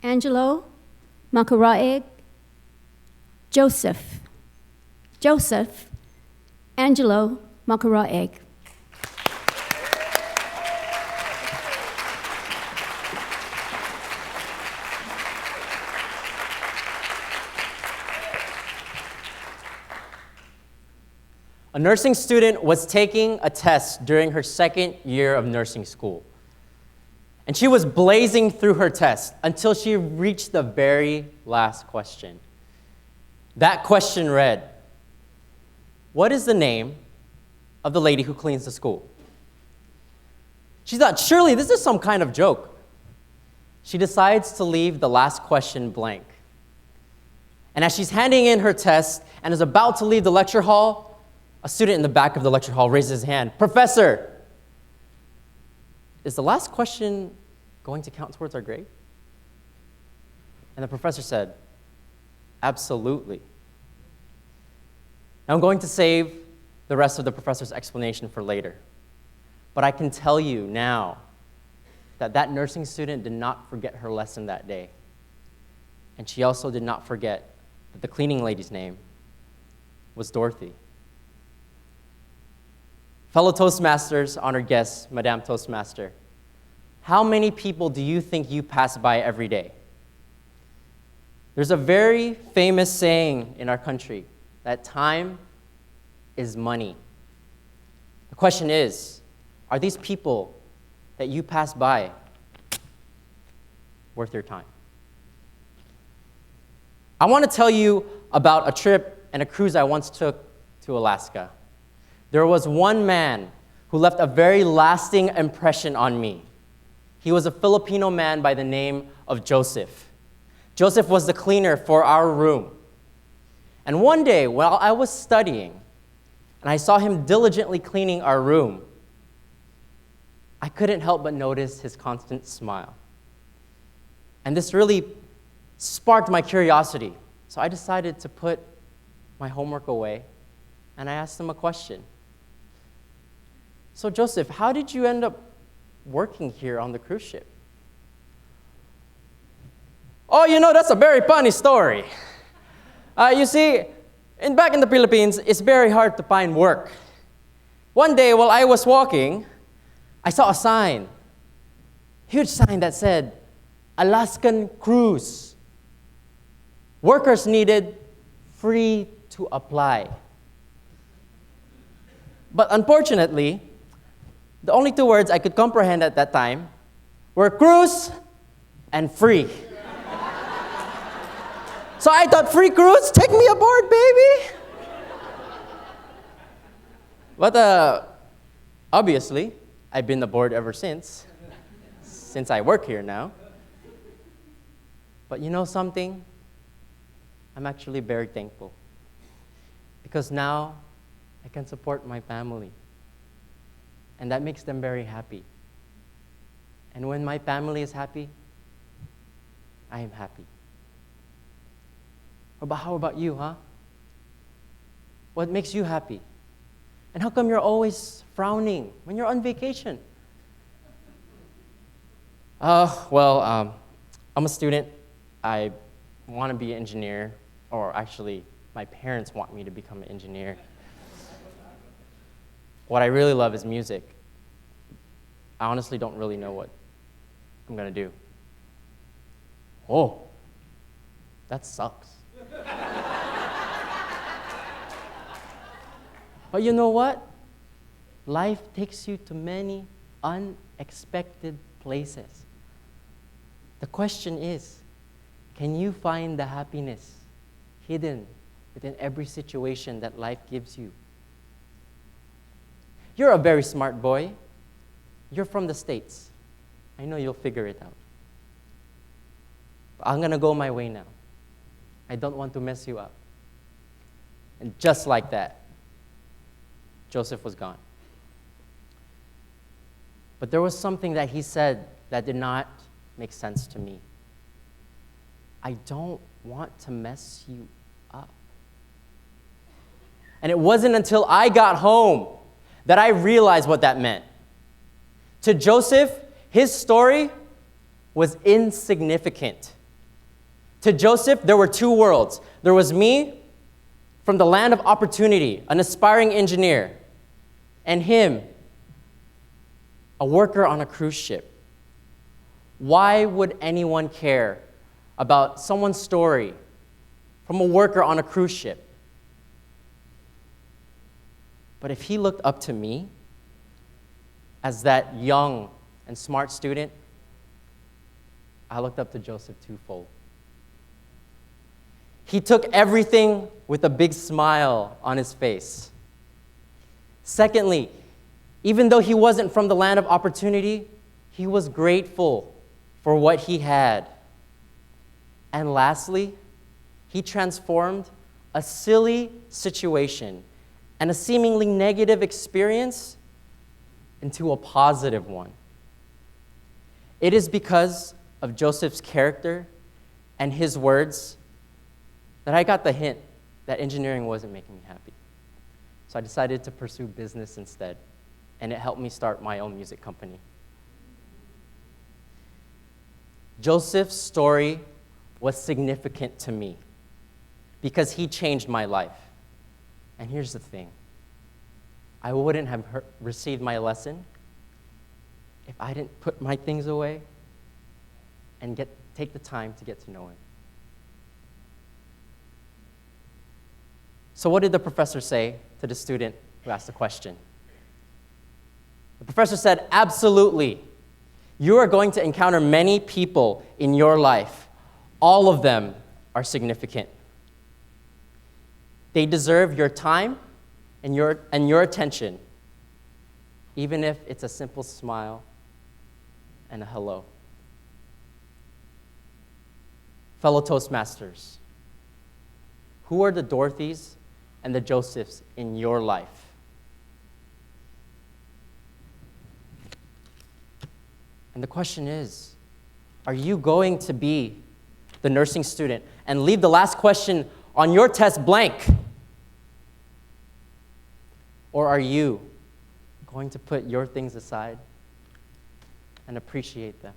Angelo Macaraeg, Joseph. Joseph Angelo Macaraeg. A nursing student was taking a test during her second year of nursing school. And she was blazing through her test until she reached the very last question. That question read, "What is the name of the lady who cleans the school?" She thought, surely this is some kind of joke. She decides to leave the last question blank. And as she's handing in her test and is about to leave the lecture hall, a student in the back of the lecture hall raises his hand. "Professor, is the last question going to count towards our grade?" And the professor said, "Absolutely." Now I'm going to save the rest of the professor's explanation for later. But I can tell you now that that nursing student did not forget her lesson that day. And she also did not forget that the cleaning lady's name was Dorothy. Fellow Toastmasters, honored guests, Madame Toastmaster, how many people do you think you pass by every day? There's a very famous saying in our country that time is money. The question is, are these people that you pass by worth your time? I want to tell you about a trip and a cruise I once took to Alaska. There was one man who left a very lasting impression on me. He was a Filipino man by the name of Joseph. Joseph was the cleaner for our room. And one day, while I was studying, and I saw him diligently cleaning our room, I couldn't help but notice his constant smile. And this really sparked my curiosity. So I decided to put my homework away, and I asked him a question. "So Joseph, how did you end up working here on the cruise ship?" "Oh, that's a very funny story. You see, back in the Philippines, it's very hard to find work. One day while I was walking, I saw a sign, huge sign that said, Alaskan Cruise. Workers needed, free to apply. But unfortunately, the only two words I could comprehend at that time were cruise and free. So I thought, free cruise? Take me aboard, baby! But obviously, I've been aboard ever since I work here now. But you know something? I'm actually very thankful. Because now, I can support my family. And that makes them very happy. And when my family is happy, I am happy. But how about you, huh? What makes you happy? And how come you're always frowning when you're on vacation? I'm a student. I want to be an engineer, or actually, my parents want me to become an engineer. What I really love is music. I honestly don't really know what I'm going to do. Oh, that sucks. But you know what? Life takes you to many unexpected places. The question is, can you find the happiness hidden within every situation that life gives you? You're a very smart boy. You're from the States. I know you'll figure it out. But I'm going to go my way now. I don't want to mess you up. And just like that, Joseph was gone. But there was something that he said that did not make sense to me. I don't want to mess you up. And it wasn't until I got home that I realized what that meant. To Joseph, his story was insignificant. To Joseph, there were two worlds. There was me from the land of opportunity, an aspiring engineer, and him, a worker on a cruise ship. Why would anyone care about someone's story from a worker on a cruise ship? But if he looked up to me as that young and smart student, I looked up to Joseph twofold. He took everything with a big smile on his face. Secondly, even though he wasn't from the land of opportunity, he was grateful for what he had. And lastly, he transformed a silly situation and a seemingly negative experience into a positive one. It is because of Joseph's character and his words that I got the hint that engineering wasn't making me happy. So I decided to pursue business instead, and it helped me start my own music company. Joseph's story was significant to me because he changed my life. And here's the thing. I wouldn't have received my lesson if I didn't put my things away and take the time to get to know him. So what did the professor say to the student who asked the question? The professor said, absolutely. You are going to encounter many people in your life. All of them are significant. They deserve your time and your attention, even if it's a simple smile and a hello. Fellow Toastmasters, who are the Dorothys and the Josephs in your life? And the question is, are you going to be the nursing student and leave the last question on your test blank? Or are you going to put your things aside and appreciate them?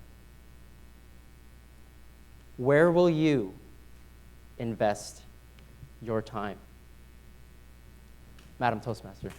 Where will you invest your time? Madam Toastmaster.